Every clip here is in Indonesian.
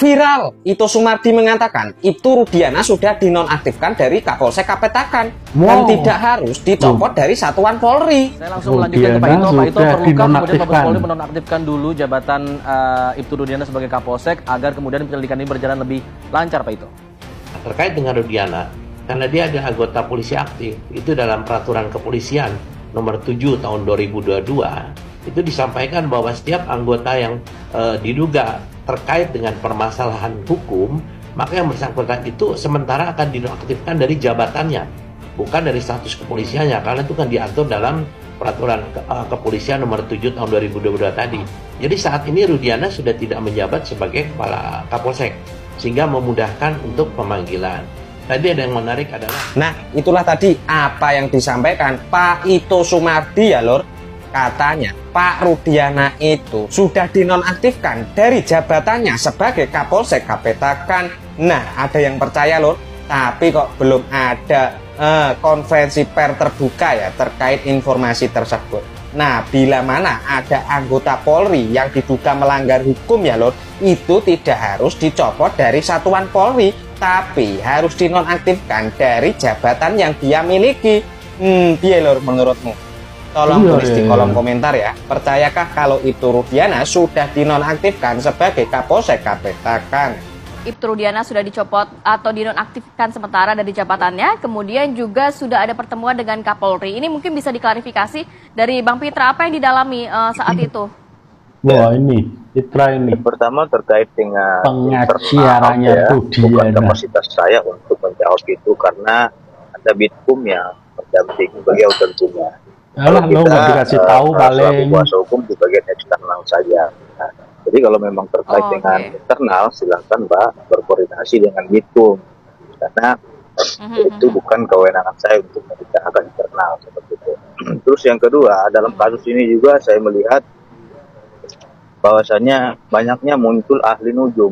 Viral, Ito Sumardi mengatakan Ibtu Rudiana sudah dinonaktifkan dari Kapolsek Kapetakan dan tidak harus dicopot dari Satuan Polri. Saya langsung melanjutkan ke Pak Ito. Pak Ito, perlukah kemudian Mabes Polri menonaktifkan dulu jabatan Ibtu Rudiana sebagai Kapolsek agar kemudian penyelidikan ini berjalan lebih lancar, Pak Ito? Terkait dengan Rudiana, karena dia ada anggota polisi aktif, itu dalam peraturan kepolisian nomor 7 tahun 2022, itu disampaikan bahwa setiap anggota yang diduga terkait dengan permasalahan hukum, maka yang bersangkutan itu sementara akan dinonaktifkan dari jabatannya, bukan dari status kepolisiannya, karena itu kan diatur dalam peraturan kepolisian nomor 7 tahun 2022 tadi. Jadi saat ini Rudiana sudah tidak menjabat sebagai kepala Kapolsek, sehingga memudahkan untuk pemanggilan. Tadi ada yang menarik adalah, nah itulah tadi apa yang disampaikan Pak Ito Sumardi ya Lur. Katanya Pak Rudiana itu sudah dinonaktifkan dari jabatannya sebagai Kapolsek Kapetakan. Nah ada yang percaya Lur, tapi kok belum ada konferensi pers terbuka ya terkait informasi tersebut. Nah bila mana ada anggota Polri yang diduga melanggar hukum ya Lur, itu tidak harus dicopot dari Satuan Polri, tapi harus dinonaktifkan dari jabatan yang dia miliki. Piye Lur menurutmu? Tolong tulis di kolom komentar ya. Percayakah kalau Ibtu Rudiana sudah dinonaktifkan sebagai Kapolsek Kapetakan? Ibtu Rudiana sudah dicopot atau dinonaktifkan sementara dari jabatannya. Kemudian juga sudah ada pertemuan dengan Kapolri. Ini mungkin bisa diklarifikasi dari Bang Pitra, apa yang didalami saat itu? Wah ini, Pitra ini. Pertama terkait dengan pengajarannya Rudiana. Bukan kapasitas saya untuk menjawab itu karena ada Bitkum yang mendampingi beliau tentunya. Alah, lo nggak dikasih tahu paling. Kuasa hukum di bagian eksternal saja. Nah, jadi kalau memang terkait dengan internal, silakan Mbak berkoordinasi dengan Bitkum, karena itu bukan kewenangan saya untuk membicarakan internal seperti itu. Terus yang kedua, dalam kasus ini juga saya melihat bahwasannya banyaknya muncul ahli nujum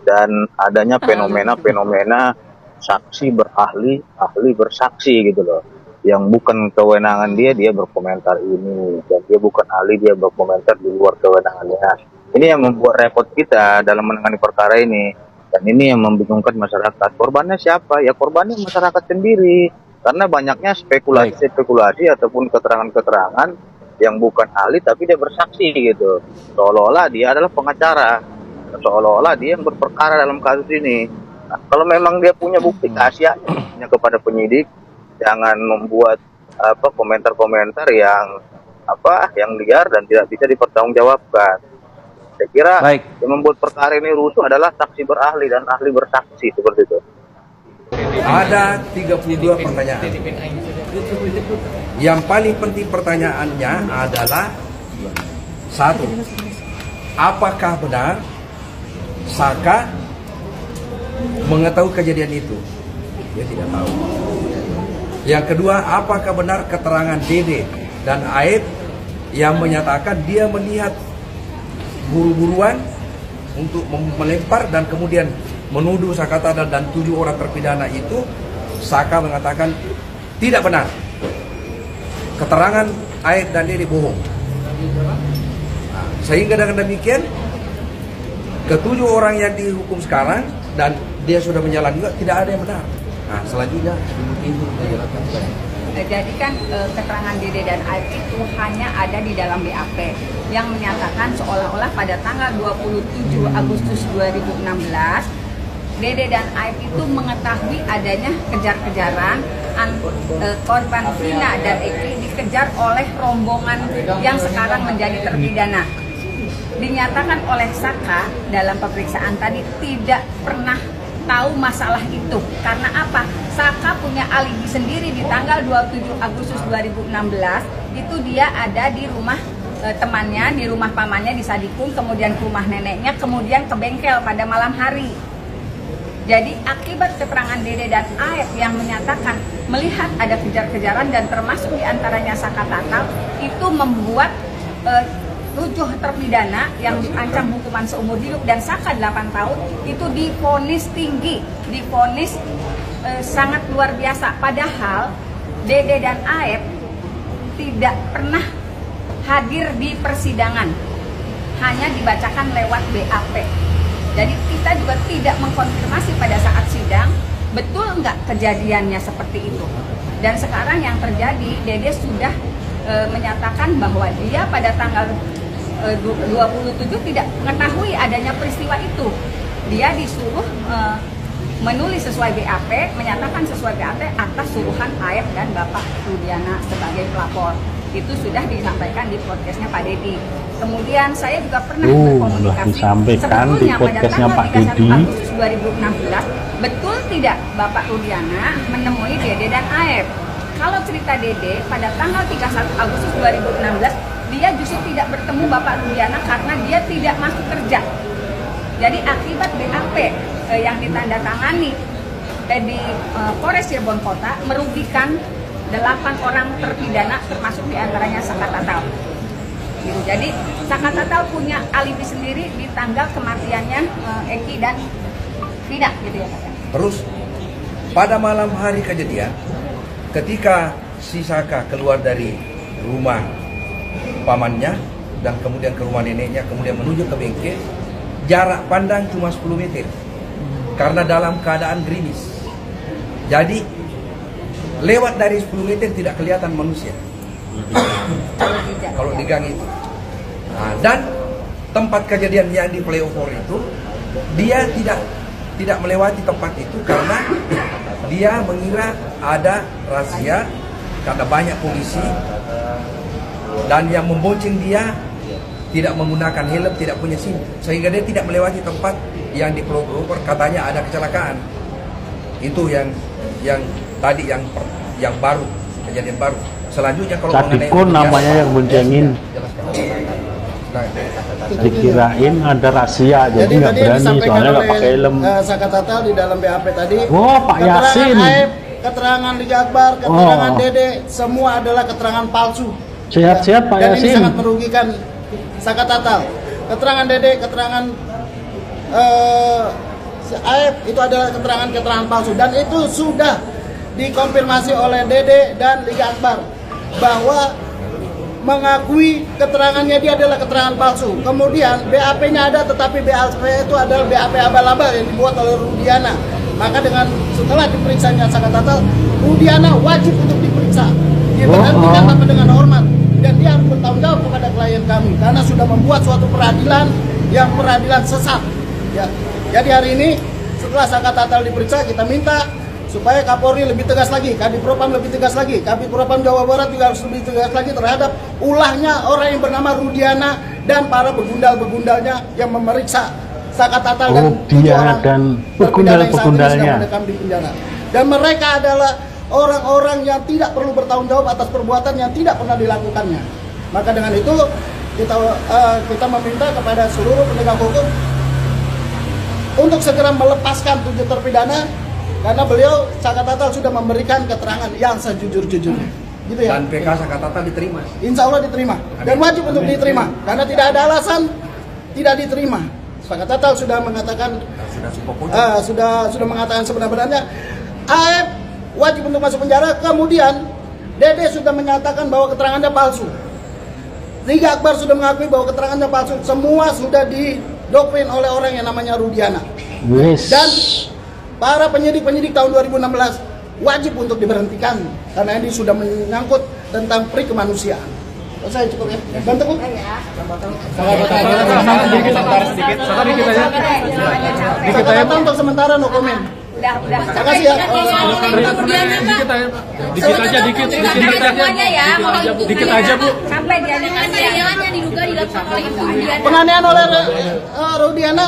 dan adanya fenomena-fenomena saksi berahli, ahli bersaksi gitu loh, yang bukan kewenangan dia berkomentar ini, dan dia bukan ahli, dia berkomentar di luar kewenangannya. Ini yang membuat repot kita dalam menangani perkara ini, dan ini yang membingungkan masyarakat. Korbannya siapa? Ya korbannya masyarakat sendiri, karena banyaknya spekulasi ataupun keterangan-keterangan yang bukan ahli tapi dia bersaksi gitu, seolah-olah dia adalah pengacara, seolah-olah dia yang berperkara dalam kasus ini. Nah, kalau memang dia punya bukti, kasih aja kepada penyidik. Jangan membuat komentar-komentar yang liar dan tidak bisa dipertanggungjawabkan. Saya kira yang membuat perkara ini rusuh adalah saksi berahli dan ahli bersaksi seperti itu. Ada 32 pertanyaan. Yang paling penting pertanyaannya adalah, satu, apakah benar Saka mengetahui kejadian itu? Dia tidak tahu. Yang kedua, apakah benar keterangan Dede dan Aib yang menyatakan dia melihat buru-buruan untuk melempar dan kemudian menuduh Saka Tatal dan 7 orang terpidana itu? Saka mengatakan tidak benar. Keterangan Aib dan Dede bohong. Nah, sehingga dengan demikian ke-7 orang yang dihukum sekarang dan dia sudah menjalani juga tidak ada yang benar. Nah, selanjutnya itu dijelaskan. Jadi kan keterangan Dede dan Aib itu hanya ada di dalam BAP yang menyatakan seolah-olah pada tanggal 27 Agustus 2016 Dede dan Aib itu mengetahui adanya kejar-kejaran korban Vina dan Eki dikejar oleh rombongan yang sekarang menjadi terpidana. Dinyatakan oleh Saka dalam pemeriksaan tadi tidak pernah tahu masalah itu. Karena apa? Saka punya alibi sendiri di tanggal 27 Agustus 2016 itu dia ada di rumah temannya, di rumah pamannya di Sadikung, kemudian ke rumah neneknya, kemudian ke bengkel pada malam hari. Jadi akibat keterangan Dede dan Aib yang menyatakan melihat ada kejar-kejaran dan termasuk diantaranya Saka Tatal, itu membuat 7 terpidana yang diancam hukuman seumur hidup dan Saka 8 tahun itu divonis tinggi, divonis sangat luar biasa. Padahal Dede dan Aib tidak pernah hadir di persidangan, hanya dibacakan lewat BAP. Jadi kita juga tidak mengkonfirmasi pada saat sidang betul nggak kejadiannya seperti itu. Dan sekarang yang terjadi, Dede sudah menyatakan bahwa dia pada tanggal 27 tidak mengetahui adanya peristiwa itu. Dia disuruh menulis sesuai BAP, menyatakan sesuai BAP atas suruhan Aep dan Bapak Rudiana sebagai pelapor. Itu sudah disampaikan di podcastnya Pak Dedi. Kemudian saya juga pernah berkomunikasi sebetulnya pada tanggal 31 Agustus 2016, betul tidak Bapak Rudiana menemui Dede dan Aep? Kalau cerita Dede, pada tanggal 31 Agustus 2016, dia justru tidak bertemu Bapak Rudiana karena dia tidak masuk kerja. Jadi akibat BAP yang ditandatangani di Polres Cirebon Kota merugikan 8 orang terpidana, termasuk diantaranya Saka Tatal. Gitu. Jadi Saka Tatal punya alibi sendiri di tanggal kematiannya Eki dan Vina, gitu ya Pak. Terus pada malam hari kejadian, ketika si Saka keluar dari rumah pamannya dan kemudian ke rumah neneknya, kemudian menuju ke bengkel, jarak pandang cuma 10 meter karena dalam keadaan gerimis. Jadi lewat dari 10 meter tidak kelihatan manusia kalau di gang itu. Nah, dan tempat kejadian yang di flyover itu, dia tidak melewati tempat itu karena dia mengira ada razia karena banyak polisi, dan yang membonceng dia tidak menggunakan helm, tidak punya SIM, sehingga dia tidak melewati tempat yang di flyover katanya ada kecelakaan. Itu yang tadi yang baru, kejadian baru. Selanjutnya kalau Sadikun namanya yang boncengin. Dikirain ada rahasia, jadi nggak berani soalnya nggak pakai helm. Saka Tatal di dalam BAP tadi. Oh, Pak Yasin. Keterangan Liga Akbar, keterangan Dede, semua adalah keterangan palsu. Sehat-sehat Pak Dan Yasin. ini sangat merugikan Saka Tatal. Keterangan Dede, keterangan Aep itu adalah keterangan palsu, dan itu sudah dikonfirmasi oleh Dede dan Liga Akbar bahwa mengakui keterangannya dia adalah keterangan palsu. Kemudian BAP-nya ada, tetapi BAP itu adalah BAP abal-abal yang dibuat oleh Rudiana. Maka setelah diperiksanya Saka Tatal, Rudiana wajib untuk diperiksa. Dia berhentikan tanpa dengan hormat, dan dia harus bertanggung jawab kepada klien kami karena sudah membuat suatu peradilan yang peradilan sesat. Ya. Jadi hari ini setelah Saka Tatal diperiksa, kita minta supaya Kapolri lebih tegas lagi, Kadipropam lebih tegas lagi, Kadipropam Jawa Barat juga harus lebih tegas lagi terhadap ulahnya orang yang bernama Rudiana dan para begundal-begundalnya yang memeriksa Saka Tatal dan 7 orang dan begundal-begundalnya di penjara. Dan mereka adalah orang-orang yang tidak perlu bertanggung jawab atas perbuatan yang tidak pernah dilakukannya. Maka dengan itu kita meminta kepada seluruh penegak hukum untuk segera melepaskan 7 terpidana, karena beliau Saka Tatal sudah memberikan keterangan yang sejujur-jujurnya, gitu ya. Dan PK Saka Tatal diterima. Insya Allah diterima, dan wajib untuk diterima, karena tidak ada alasan tidak diterima. Saka Tatal sudah mengatakan, sudah mengatakan sebenarnya Aep wajib untuk masuk penjara. Kemudian Dede sudah menyatakan bahwa keterangannya palsu. Liga Akbar sudah mengakui bahwa keterangannya palsu. Semua sudah didoktrin oleh orang yang namanya Rudiana. Dan para penyidik tahun 2016 wajib untuk diberhentikan karena ini sudah menyangkut tentang pri kemanusiaan. Saya cukup ya. Bantu Bu. Dikit aja untuk sementara no komen. Udah. Terima kasih ya. Dikit aja Bu. Sampai dia yang diduga dilakukan oleh Ibu Rudiana. Penganiayaan oleh Rudiana,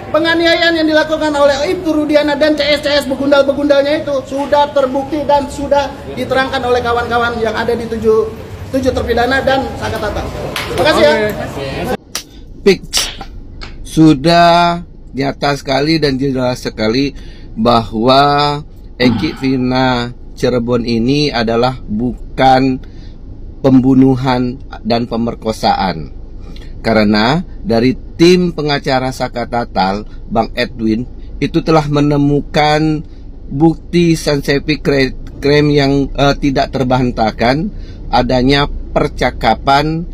penganiayaan yang dilakukan oleh Ibu Rudiana dan CS begundal-begundalnya itu sudah terbukti dan sudah diterangkan oleh kawan-kawan yang ada di 7 terpidana dan Saka Tatal. Terima kasih ya. Sudah nyata sekali dan jelas sekali bahwa Eki Vina Cirebon ini adalah bukan pembunuhan dan pemerkosaan. Karena dari tim pengacara Saka Tatal, Bang Edwin, itu telah menemukan bukti scientific crime yang tidak terbantahkan adanya percakapan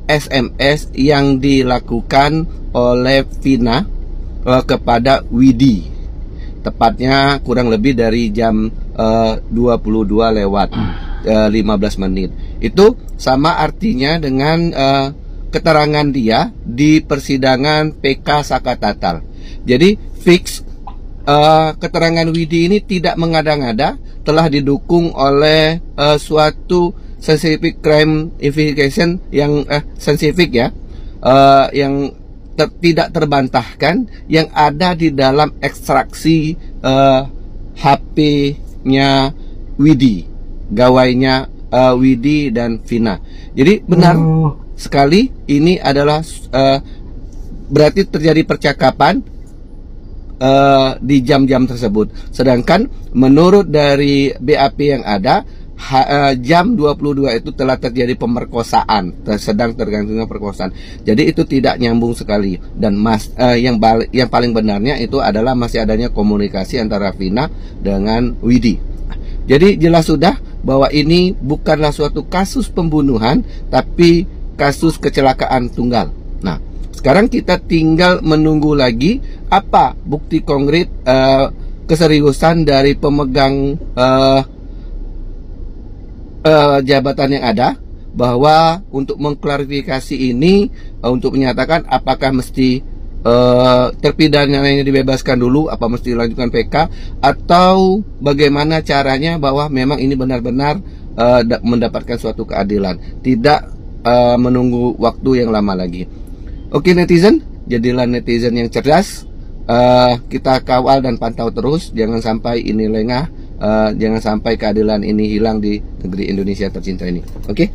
SMS yang dilakukan oleh Vina kepada Widi, tepatnya kurang lebih dari jam 22 lewat 15 menit. Itu sama artinya dengan keterangan dia di persidangan PK Sakatatal. Jadi fix keterangan Widi ini tidak mengada-ngada, telah didukung oleh suatu scientific crime investigation yang scientific ya, yang tidak terbantahkan, yang ada di dalam ekstraksi HP-nya Widi, gawainya Widi dan Vina. Jadi benar sekali ini adalah berarti terjadi percakapan di jam-jam tersebut. Sedangkan menurut dari BAP yang ada, jam 22 itu telah terjadi pemerkosaan, sedang tergantungnya perkosaan. Jadi itu tidak nyambung sekali. Dan yang paling benarnya itu adalah masih adanya komunikasi antara Vina dengan Widi. Jadi jelas sudah bahwa ini bukanlah suatu kasus pembunuhan, tapi kasus kecelakaan tunggal. Nah, sekarang kita tinggal menunggu lagi apa bukti konkret keseriusan dari pemegang jabatan yang ada, bahwa untuk mengklarifikasi ini, untuk menyatakan apakah mesti terpidana yang dibebaskan dulu, apa mesti dilanjutkan PK, atau bagaimana caranya bahwa memang ini benar-benar mendapatkan suatu keadilan, tidak menunggu waktu yang lama lagi. Oke netizen, jadilah netizen yang cerdas. Kita kawal dan pantau terus, jangan sampai ini lengah, jangan sampai keadilan ini hilang di negeri Indonesia tercinta ini. Oke?